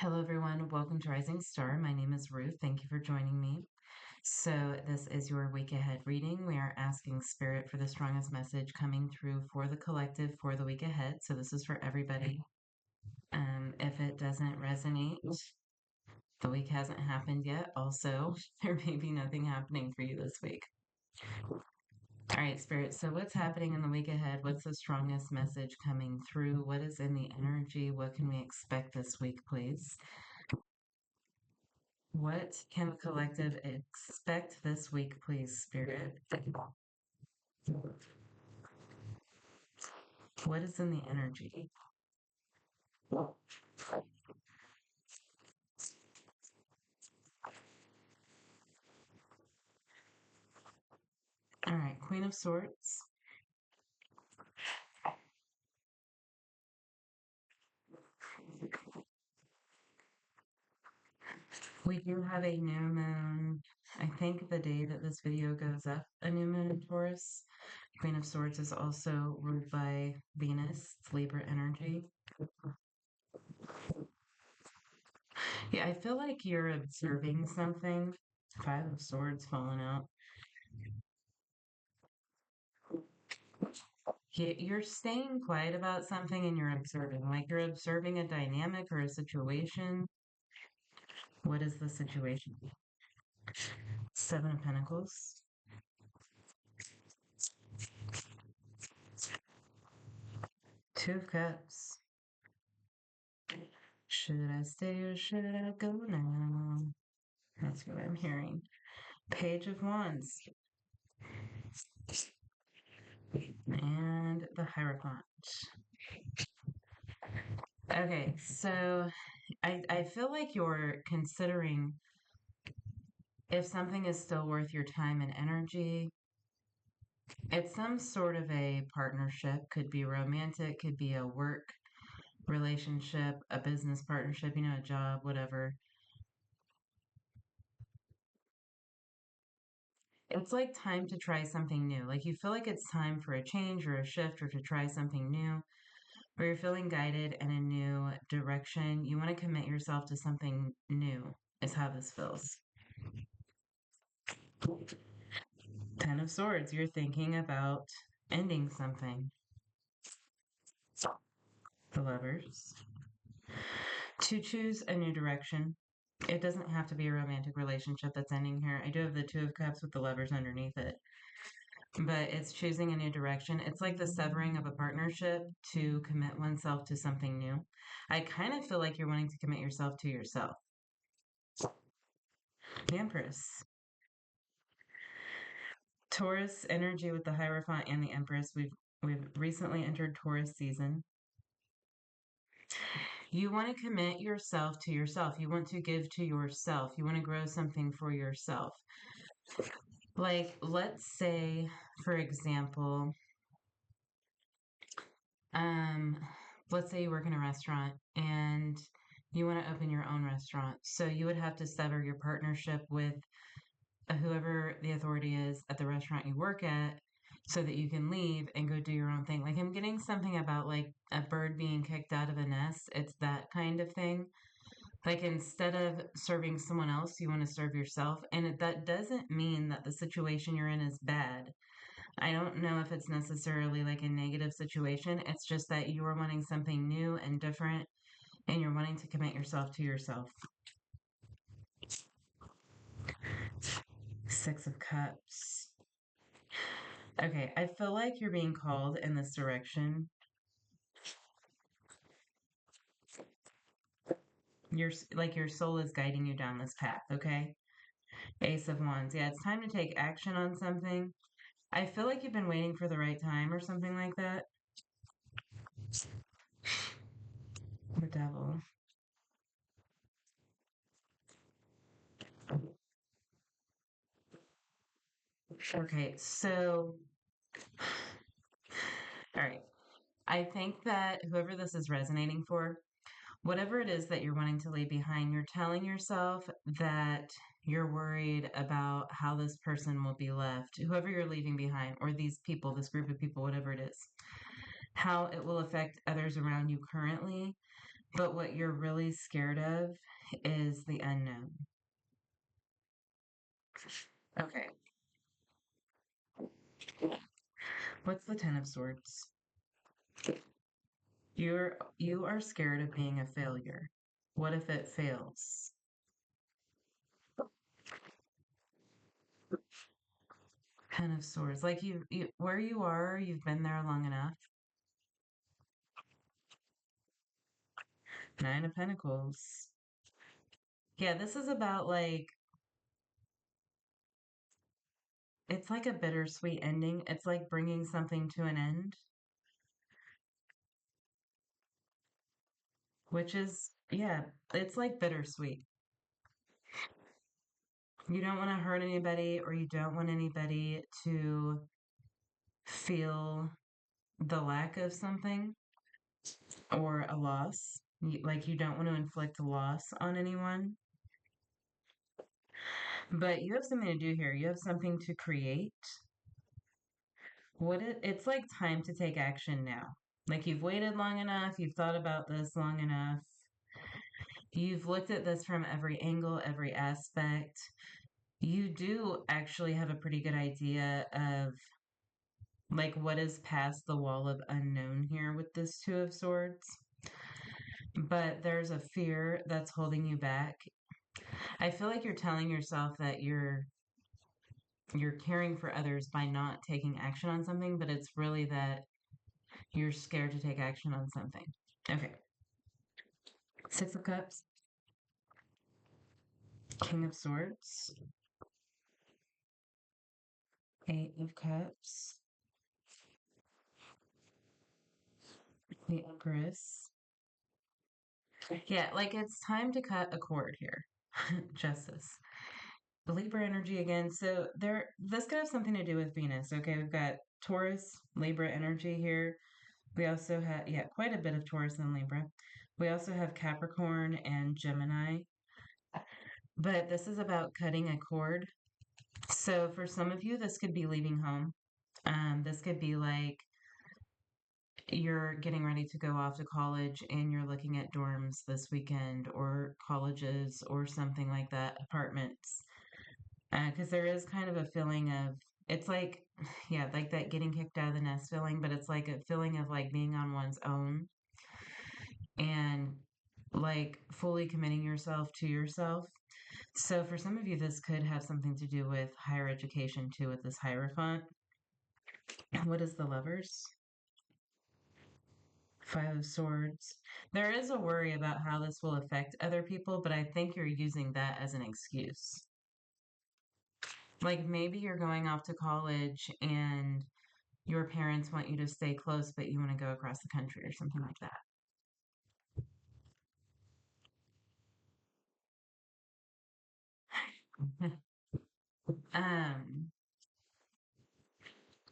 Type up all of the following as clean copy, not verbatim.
Hello, everyone. Welcome to Rising Star. My name is Ruth. Thank you for joining me. So, this is your week ahead reading. We are asking Spirit for the strongest message coming through for the collective for the week ahead. So, this is for everybody. If it doesn't resonate, the week hasn't happened yet. Also, there may be nothing happening for you this week. All right, Spirit. So, what's happening in the week ahead? What's the strongest message coming through? What is in the energy? What can we expect this week, please? What can the collective expect this week, please, Spirit? What is in the energy? All right, Queen of Swords. We do have a new moon. I think the day that this video goes up, a new moon in Taurus. Queen of Swords is also ruled by Venus. It's Libra energy. Yeah, I feel like you're observing something. Five of Swords falling out. You're staying quiet about something and you're observing. Like you're observing a dynamic or a situation. What is the situation? Seven of Pentacles. Two of Cups. Should I stay or should I go now? That's what I'm hearing. Page of Wands. And the Hierophant. Okay, so I feel like you're considering if something is still worth your time and energy. It's some sort of a partnership, could be romantic, could be a work relationship, a business partnership, a job, whatever. It's like time to try something new. Like you feel like it's time for a change or a shift or to try something new, or you're feeling guided in a new direction. You want to commit yourself to something new, is how this feels. Ten of Swords, you're thinking about ending something. The Lovers. To choose a new direction. It doesn't have to be a romantic relationship that's ending here. I do have the Two of Cups with the Lovers underneath it. But it's choosing a new direction. It's like the severing of a partnership to commit oneself to something new. I kind of feel like you're wanting to commit yourself to yourself. The Empress. Taurus energy with the Hierophant and the Empress. We've recently entered Taurus season. You want to commit yourself to yourself. You want to give to yourself. You want to grow something for yourself. Like, let's say, for example, um, let's say you work in a restaurant and you want to open your own restaurant. So you would have to sever your partnership with whoever the authority is at the restaurant you work at so that you can leave and go do your own thing. Like I'm getting something about like a bird being kicked out of a nest. It's that kind of thing. Like instead of serving someone else, you want to serve yourself. And that doesn't mean that the situation you're in is bad. I don't know if it's necessarily like a negative situation. It's just that you are wanting something new and different and you're wanting to commit yourself to yourself. Six of Cups. Okay, I feel like you're being called in this direction. Your soul is guiding you down this path, okay? Ace of Wands. Yeah, it's time to take action on something. I feel like you've been waiting for the right time or something like that. The Devil. Okay, so all right. I think that whoever this is resonating for, whatever it is that you're wanting to leave behind, you're telling yourself that you're worried about how this person will be left, whoever you're leaving behind, or these people, this group of people, whatever it is, how it will affect others around you currently. But what you're really scared of is the unknown. Okay. What's the Ten of Swords? You are scared of being a failure. What if it fails? Ten of Swords. Like you where you are, you've been there long enough. Nine of Pentacles. Yeah, this is about like it's like a bittersweet ending. It's like bringing something to an end, which is yeah, it's like bittersweet. You don't want to hurt anybody or you don't want anybody to feel the lack of something or a loss. Like you don't want to inflict a loss on anyone. But you have something to do here. You have something to create. It's like time to take action now. Like you've waited long enough, you've thought about this long enough. You've looked at this from every angle, every aspect. You do actually have a pretty good idea of like what is past the wall of unknown here with this Two of Swords. But there's a fear that's holding you back. I feel like you're telling yourself that you're caring for others by not taking action on something, but it's really that you're scared to take action on something. Okay. Six of Cups, King of Swords, Eight of Cups, the Empress. Yeah, like it's time to cut a cord here. Justice. The Libra energy again. So this could have something to do with Venus. Okay, we've got Taurus, Libra energy here. We also have, yeah, quite a bit of Taurus and Libra. We also have Capricorn and Gemini. But this is about cutting a cord. So for some of you, this could be leaving home. This could be like you're getting ready to go off to college and you're looking at dorms this weekend or colleges or something like that, apartments. Because there is kind of a feeling of, it's like, yeah, like that getting kicked out of the nest feeling, but it's like a feeling of like being on one's own and like fully committing yourself to yourself. So for some of you, this could have something to do with higher education too, with this Hierophant. What is the Lovers? Five of Swords. There is a worry about how this will affect other people, but I think you're using that as an excuse. Like maybe you're going off to college and your parents want you to stay close, but you want to go across the country or something like that. um,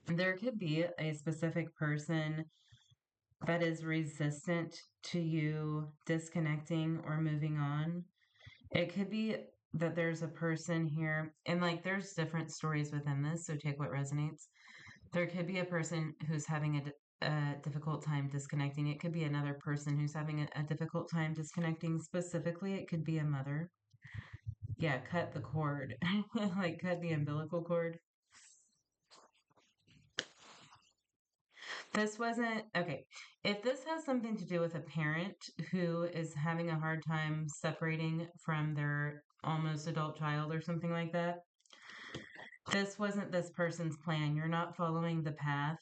there could be a specific person that is resistant to you disconnecting or moving on. It could be that there's a person here, and like there's different stories within this, so take what resonates. There could be a person who's having a difficult time disconnecting. It could be another person who's having a difficult time disconnecting. Specifically, it could be a mother. Yeah, cut the cord, like cut the umbilical cord. This wasn't okay. If this has something to do with a parent who is having a hard time separating from their almost adult child or something like that, this wasn't this person's plan. You're not following the path.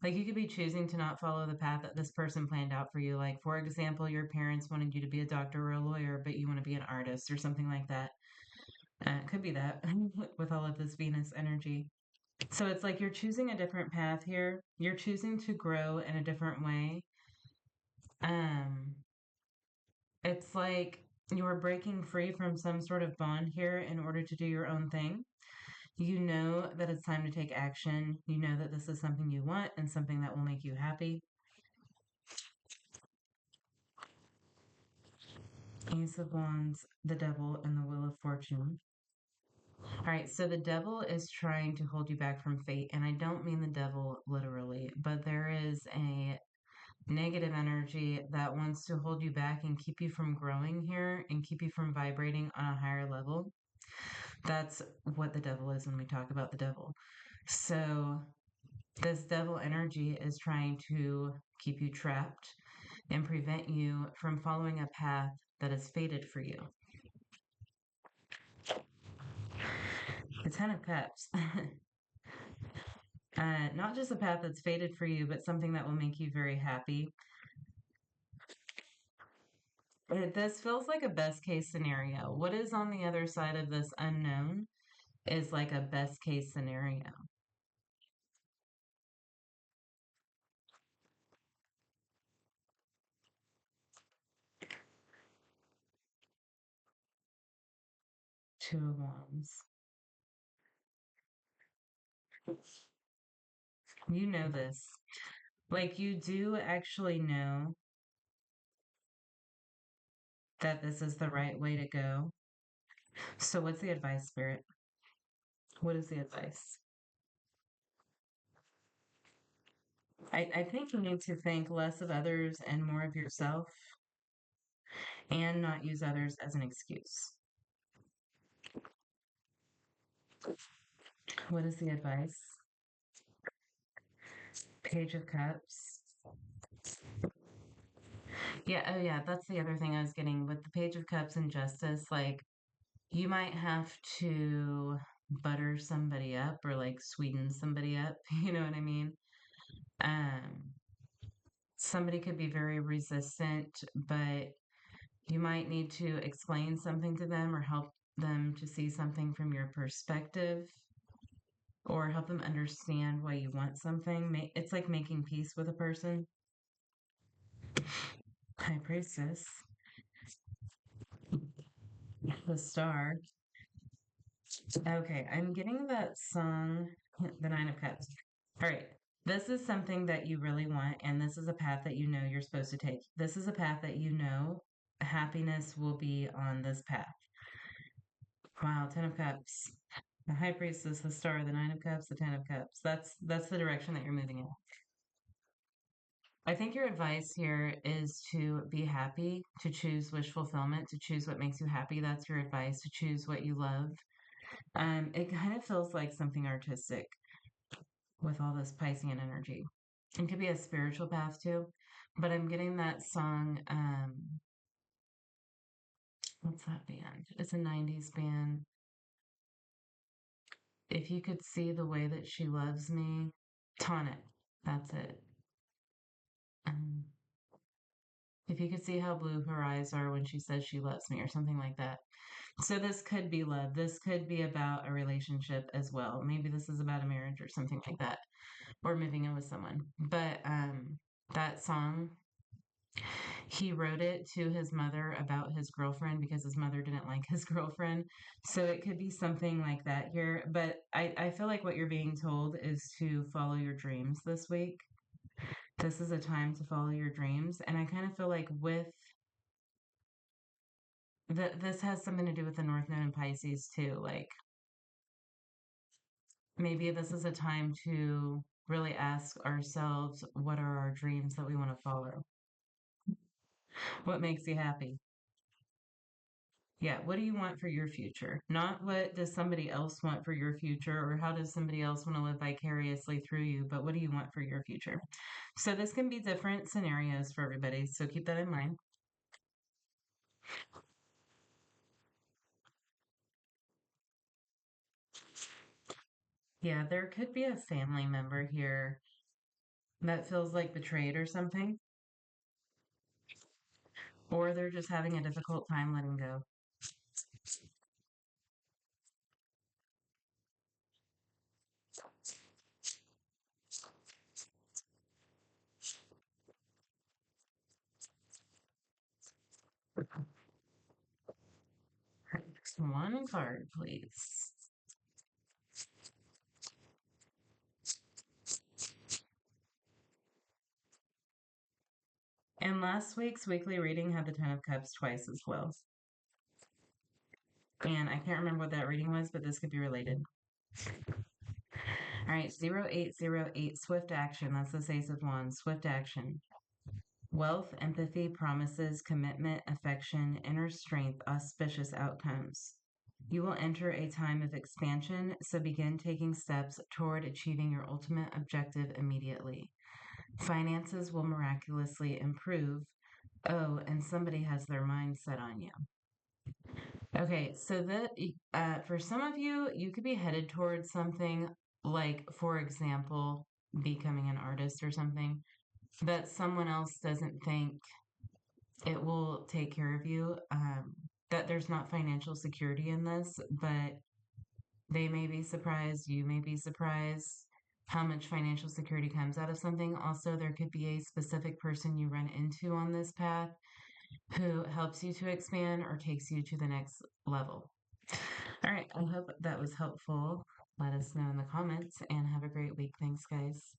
Like you could be choosing to not follow the path that this person planned out for you. Like, for example, your parents wanted you to be a doctor or a lawyer, but you want to be an artist or something like that. It could be that with all of this Venus energy. So it's like you're choosing a different path here. You're choosing to grow in a different way. Um, it's like you're breaking free from some sort of bond here in order to do your own thing. You know that it's time to take action. You know that this is something you want and something that will make you happy. Ace of Wands, the Devil, and the Wheel of Fortune. All right, so the devil is trying to hold you back from fate, and I don't mean the devil literally, but there is negative energy that wants to hold you back and keep you from growing here and keep you from vibrating on a higher level. That's what the devil is when we talk about the devil. So, this devil energy is trying to keep you trapped and prevent you from following a path that is fated for you. The Ten of Cups. Not just a path that's fated for you, but something that will make you very happy. This feels like a best case scenario. What is on the other side of this unknown is like a best case scenario. Two of Wands. You know this. Like, you do actually know that this is the right way to go. So, what's the advice, Spirit? What is the advice? I think you need to think less of others and more of yourself and not use others as an excuse. What is the advice? Page of Cups. Yeah, oh yeah, that's the other thing I was getting with the Page of Cups and Justice. Like, you might have to butter somebody up or like sweeten somebody up. You know what I mean? Um, Somebody could be very resistant, but you might need to explain something to them or help them to see something from your perspective or help them understand why you want something. It's like making peace with a person. High Priestess, the Star. Okay, I'm getting that song, the Nine of Cups. All right, this is something that you really want, and this is a path that you know you're supposed to take. This is a path that you know happiness will be on this path. Wow, Ten of Cups. The High Priestess, the Star, the Nine of Cups, the Ten of Cups. That's the direction that you're moving in. I think your advice here is to be happy, to choose wish fulfillment, to choose what makes you happy. That's your advice, to choose what you love. It kind of feels like something artistic with all this Piscean energy. It could be a spiritual path too, but I'm getting that song. What's that band? It's a 90s band. If you could see the way that she loves me, Tonic. That's it. Um, if you could see how blue her eyes are when she says she loves me, or something like that. So this could be love. This could be about a relationship as well. Maybe this is about a marriage or something like that, or moving in with someone. But that song, he wrote it to his mother about his girlfriend because his mother didn't like his girlfriend. So it could be something like that here. But I feel like what you're being told is to follow your dreams this week. This is a time to follow your dreams. And I kind of feel like with this has something to do with the North Node and Pisces too. Like, maybe this is a time to really ask ourselves, what are our dreams that we want to follow? What makes you happy? Yeah, what do you want for your future? Not what does somebody else want for your future or how does somebody else want to live vicariously through you, but what do you want for your future? So this can be different scenarios for everybody, so keep that in mind. Yeah, there could be a family member here that feels like betrayed or something, or they're just having a difficult time letting go. One card, please. And last week's weekly reading had the Ten of Cups twice as well. And I can't remember what that reading was, but this could be related. All right, 0808, swift action. That's the Ace of Wands, swift action. Wealth, empathy, promises, commitment, affection, inner strength, auspicious outcomes. You will enter a time of expansion, so begin taking steps toward achieving your ultimate objective immediately. Finances will miraculously improve. Oh, and somebody has their mind set on you. Okay, so that for some of you, you could be headed towards something like, for example, becoming an artist or something that someone else doesn't think it will take care of you. That there's not financial security in this, but they may be surprised, you may be surprised how much financial security comes out of something. Also, there could be a specific person you run into on this path who helps you to expand or takes you to the next level. All right, I hope that was helpful. Let us know in the comments and have a great week. Thanks, guys.